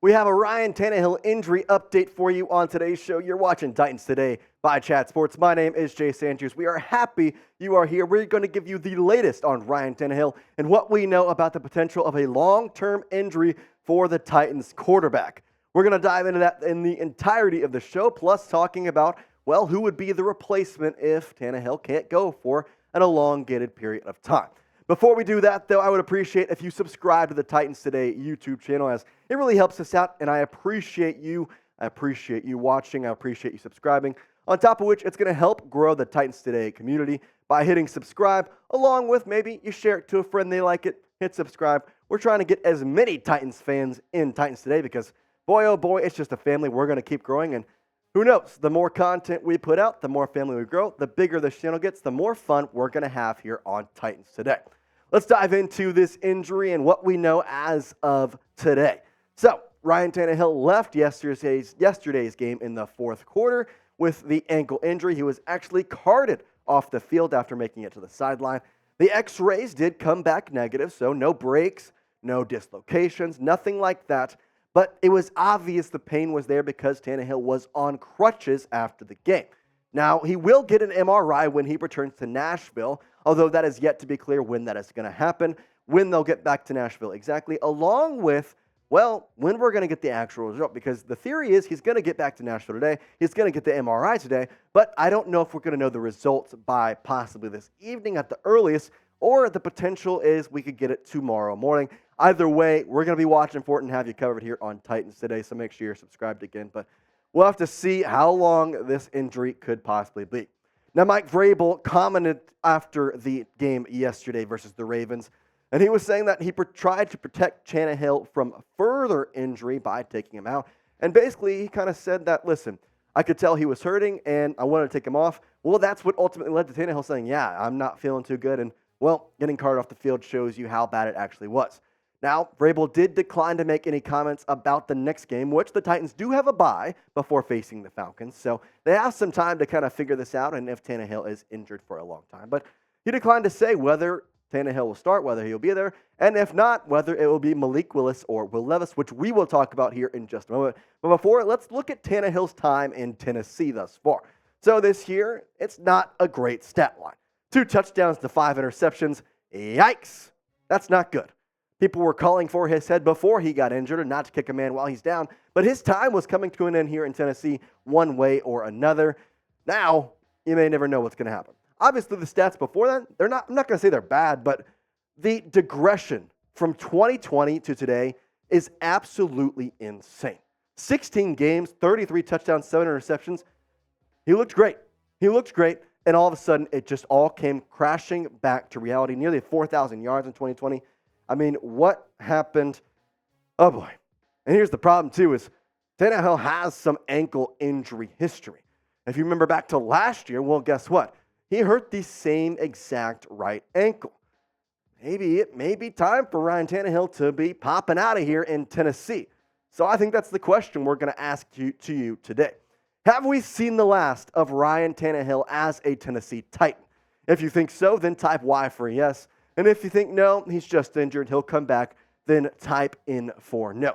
We have a Ryan Tannehill injury update for you on today's show. You're watching Titans Today by Chat Sports. My name is Jace Andrews. We are happy you are here. We're going to give you the latest on Ryan Tannehill and what we know about the potential of a long-term injury for the Titans quarterback. We're going to dive into that in the entirety of the show, plus talking about, well, who would be the replacement if Tannehill can't go for an elongated period of time. Before we do that, though, I would appreciate if you subscribe to the Titans Today YouTube channel, as it really helps us out, and I appreciate you. I appreciate you watching. I appreciate you subscribing. On top of which, it's going to help grow the Titans Today community by hitting subscribe, along with maybe you share it to a friend, they like it, hit subscribe. We're trying to get as many Titans fans in Titans Today because, boy, oh boy, it's just a family. We're going to keep growing, and who knows? The more content we put out, the more family we grow, the bigger this channel gets, the more fun we're going to have here on Titans Today. Let's dive into this injury and what we know as of today. So, Ryan Tannehill left yesterday's game in the fourth quarter with the ankle injury. He was actually carted off the field after making it to the sideline. The x-rays did come back negative, so no breaks, no dislocations, nothing like that. But it was obvious the pain was there because Tannehill was on crutches after the game. Now, he will get an MRI when he returns to Nashville, although that is yet to be clear when that is going to happen, when they'll get back to Nashville exactly, along with, well, when we're going to get the actual result, because the theory is he's going to get back to Nashville today, he's going to get the MRI today, but I don't know if we're going to know the results by possibly this evening at the earliest, or the potential is we could get it tomorrow morning. Either way, we're going to be watching for it and have you covered here on Titans Today, so make sure you're subscribed again, but we'll have to see how long this injury could possibly be. Now, Mike Vrabel commented after the game yesterday versus the Ravens, and he was saying that he tried to protect Tannehill from further injury by taking him out. And basically, he kind of said that, listen, I could tell he was hurting, and I wanted to take him off. Well, that's what ultimately led to Tannehill saying, yeah, I'm not feeling too good. And, well, getting carted off the field shows you how bad it actually was. Now, Vrabel did decline to make any comments about the next game, which the Titans do have a bye before facing the Falcons. So they have some time to kind of figure this out and if Tannehill is injured for a long time. But he declined to say whether Tannehill will start, whether he'll be there, and if not, whether it will be Malik Willis or Will Levis, which we will talk about here in just a moment. But before, let's look at Tannehill's time in Tennessee thus far. So this year, it's not a great stat line. 2 touchdowns to 5 interceptions. Yikes! That's not good. People were calling for his head before he got injured and not to kick a man while he's down. But his time was coming to an end here in Tennessee one way or another. Now, you may never know what's going to happen. Obviously, the stats before that, I'm not going to say they're bad, but the digression from 2020 to today is absolutely insane. 16 games, 33 touchdowns, 7 interceptions. He looked great. And all of a sudden, it just all came crashing back to reality. Nearly 4,000 yards in 2020. I mean, what happened? Oh, boy. And here's the problem, too, is Tannehill has some ankle injury history. If you remember back to last year, well, guess what? He hurt the same exact right ankle. Maybe it may be time for Ryan Tannehill to be popping out of here in Tennessee. So I think that's the question we're going to ask you today. Have we seen the last of Ryan Tannehill as a Tennessee Titan? If you think so, then type Y for yes. And if you think no, he's just injured, he'll come back, then type in for no.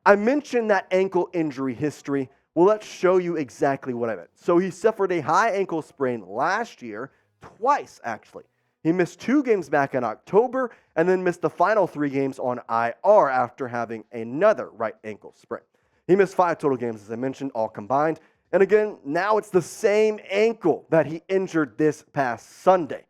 I mentioned that ankle injury history. Well, let's show you exactly what I meant. So he suffered a high ankle sprain last year, twice actually. He missed 2 games back in October and then missed the final 3 games on IR after having another right ankle sprain. He missed 5 total games, as I mentioned, all combined. And again, now it's the same ankle that he injured this past Sunday.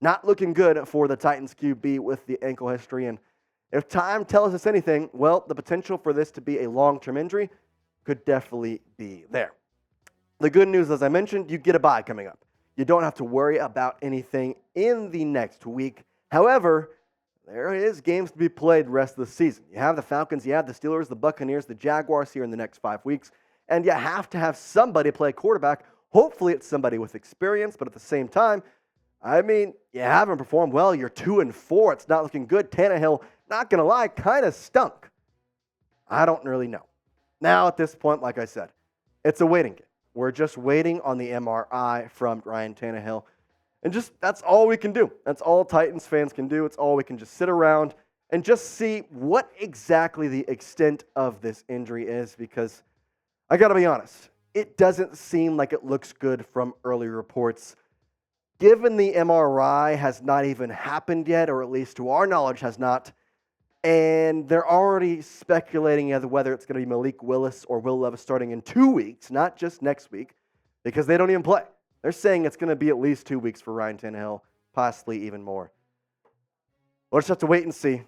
Not looking good for the Titans QB with the ankle history. And if time tells us anything, well, the potential for this to be a long-term injury could definitely be there. The good news, as I mentioned, you get a bye coming up. You don't have to worry about anything in the next week. However, there is games to be played the rest of the season. You have the Falcons, you have the Steelers, the Buccaneers, the Jaguars here in the next 5 weeks. And you have to have somebody play quarterback. Hopefully it's somebody with experience, but at the same time, I mean, you haven't performed well. You're 2-4. It's not looking good. Tannehill, not going to lie, kind of stunk. I don't really know. Now, at this point, like I said, it's a waiting game. We're just waiting on the MRI from Ryan Tannehill. And just that's all we can do. That's all Titans fans can do. It's all we can just sit around and just see what exactly the extent of this injury is, because I got to be honest, it doesn't seem like it looks good from early reports. Given the MRI has not even happened yet, or at least to our knowledge has not, and they're already speculating as to whether it's going to be Malik Willis or Will Levis starting in 2 weeks, not just next week, because they don't even play. They're saying it's going to be at least 2 weeks for Ryan Tannehill, possibly even more. We'll just have to wait and see.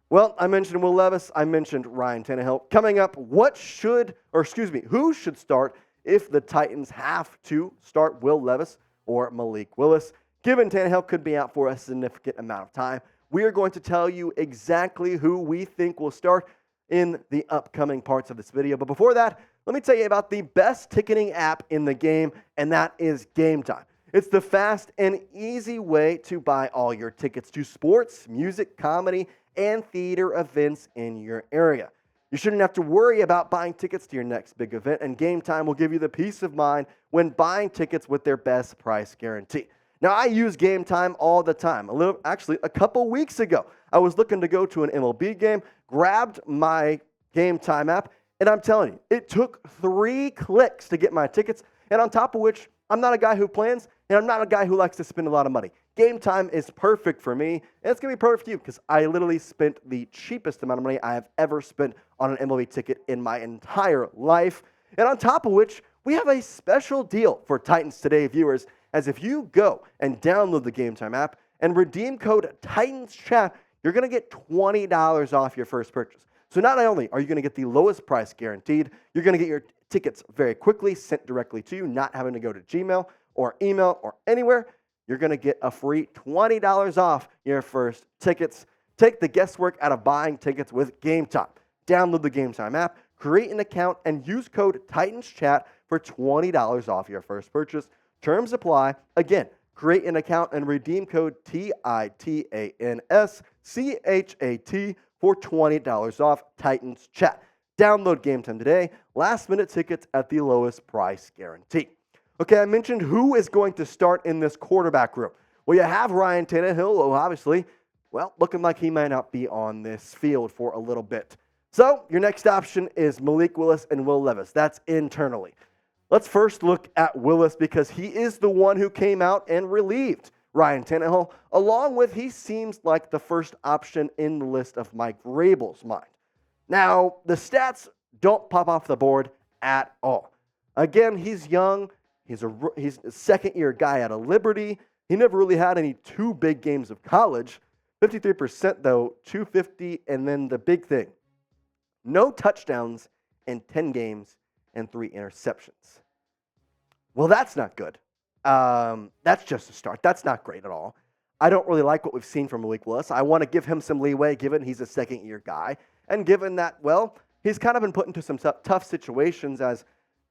Well, I mentioned Will Levis. I mentioned Ryan Tannehill. Coming up, who should start if the Titans have to start Will Levis or Malik Willis? Given Tannehill could be out for a significant amount of time, we are going to tell you exactly who we think will start in the upcoming parts of this video. But before that, let me tell you about the best ticketing app in the game, and that is Game Time. It's the fast and easy way to buy all your tickets to sports, music, comedy, and theater events in your area. You shouldn't have to worry about buying tickets to your next big event, and Game Time will give you the peace of mind when buying tickets with their best price guarantee. Now, I use Game Time all the time. A couple weeks ago, I was looking to go to an MLB game, grabbed my Game Time app, and I'm telling you, it took 3 clicks to get my tickets, and on top of which, I'm not a guy who plans, and I'm not a guy who likes to spend a lot of money. Game Time is perfect for me, and it's going to be perfect for you because I literally spent the cheapest amount of money I have ever spent on an MLB ticket in my entire life. And on top of which, we have a special deal for Titans Today viewers, as if you go and download the Game Time app and redeem code TITANSCHAT, you're going to get $20 off your first purchase. So not only are you going to get the lowest price guaranteed, you're going to get your tickets very quickly sent directly to you, not having to go to Gmail or email or anywhere. You're going to get a free $20 off your first tickets. Take the guesswork out of buying tickets with Game Time. Download the Game Time app, create an account, and use code TITANSCHAT for $20 off your first purchase. Terms apply. Again, create an account and redeem code TITANSCHAT for $20 off Titans Chat. Download Game Time today. Last-minute tickets at the lowest price guarantee. Okay, I mentioned who is going to start in this quarterback room. Well, you have Ryan Tannehill, who obviously, looking like he might not be on this field for a little bit. So your next option is Malik Willis and Will Levis. That's internally. Let's first look at Willis because he is the one who came out and relieved Ryan Tannehill, along with he seems like the first option in the list of Mike Vrabel's mind. Now, the stats don't pop off the board at all. Again, he's young. He's a second-year guy out of Liberty. He never really had any 2 big games of college. 53% though, 250, and then the big thing. No touchdowns in 10 games and 3 interceptions. Well, that's not good. That's just a start. That's not great at all. I don't really like what we've seen from Malik Willis. I want to give him some leeway given he's a second-year guy. And given that, he's kind of been put into some tough situations as,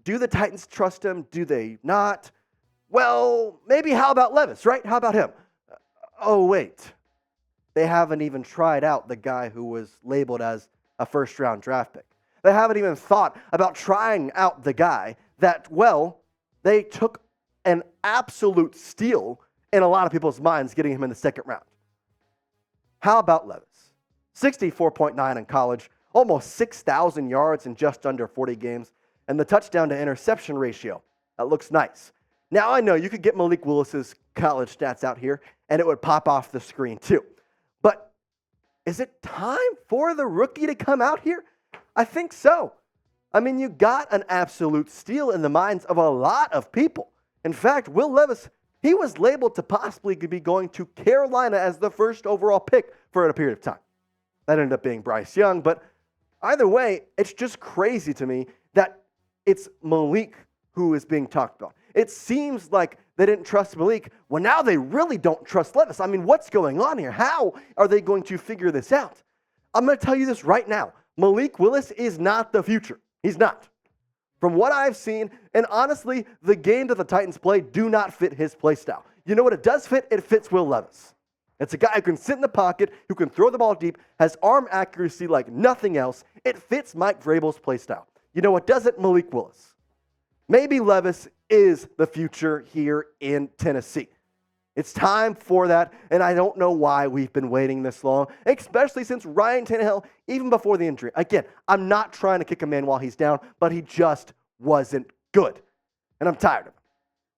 do the Titans trust him? Do they not? Well, maybe how about Levis, right? How about him? Oh, wait. They haven't even tried out the guy who was labeled as a first-round draft pick. They haven't even thought about trying out the guy that, they took an absolute steal in a lot of people's minds getting him in the second round. How about Levis? 64.9 in college, almost 6,000 yards in just under 40 games, and the touchdown to interception ratio. That looks nice. Now, I know you could get Malik Willis's college stats out here, and it would pop off the screen too. But is it time for the rookie to come out here? I think so. I mean, you got an absolute steal in the minds of a lot of people. In fact, Will Levis, he was labeled to possibly be going to Carolina as the first overall pick for a period of time. That ended up being Bryce Young, but either way, it's just crazy to me that it's Malik who is being talked about. It seems like they didn't trust Malik. Well, now they really don't trust Levis. I mean, what's going on here? How are they going to figure this out? I'm going to tell you this right now. Malik Willis is not the future. He's not. From what I've seen, and honestly, the game that the Titans play do not fit his play style. You know what it does fit? It fits Will Levis. It's a guy who can sit in the pocket, who can throw the ball deep, has arm accuracy like nothing else. It fits Mike Vrabel's play style. You know what doesn't? Malik Willis. Maybe Levis is the future here in Tennessee. It's time for that, and I don't know why we've been waiting this long, especially since Ryan Tannehill, even before the injury. Again, I'm not trying to kick a man while he's down, but he just wasn't good. And I'm tired of it.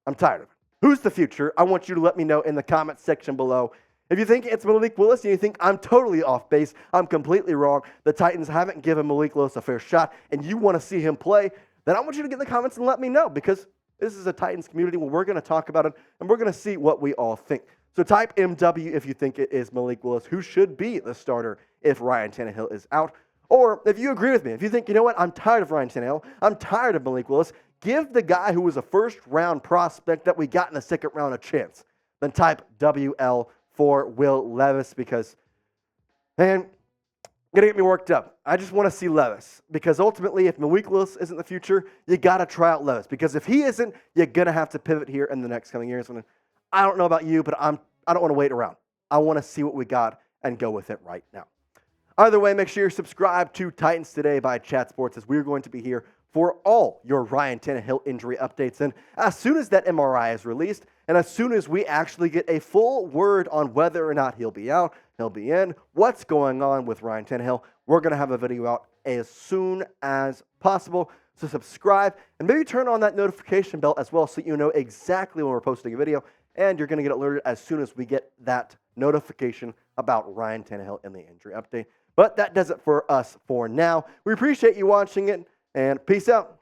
I'm tired of it. Who's the future? I want you to let me know in the comments section below. If you think it's Malik Willis and you think I'm totally off base, I'm completely wrong, the Titans haven't given Malik Willis a fair shot, and you want to see him play, then I want you to get in the comments and let me know, because this is a Titans community where we're going to talk about it, and we're going to see what we all think. So type MW if you think it is Malik Willis, who should be the starter if Ryan Tannehill is out. Or if you agree with me, if you think, you know what, I'm tired of Ryan Tannehill, I'm tired of Malik Willis, give the guy who was a first-round prospect that we got in the second round a chance. Then type WL for Will Levis, because, man, gonna get me worked up. I just want to see Levis, because ultimately, if Malik Willis isn't the future, you got to try out Levis, because if he isn't, you're gonna have to pivot here in the next coming years. And I don't know about you, but I don't want to wait around. I want to see what we got and go with it right now. Either way, make sure you're subscribed to Titans Today by Chat Sports, as we're going to be here for all your Ryan Tannehill injury updates. And as soon as that MRI is released, and as soon as we actually get a full word on whether or not he'll be out, he'll be in, what's going on with Ryan Tannehill, we're going to have a video out as soon as possible. So subscribe and maybe turn on that notification bell as well, so you know exactly when we're posting a video, and you're going to get alerted as soon as we get that notification about Ryan Tannehill in the injury update. But that does it for us for now. We appreciate you watching it, and peace out.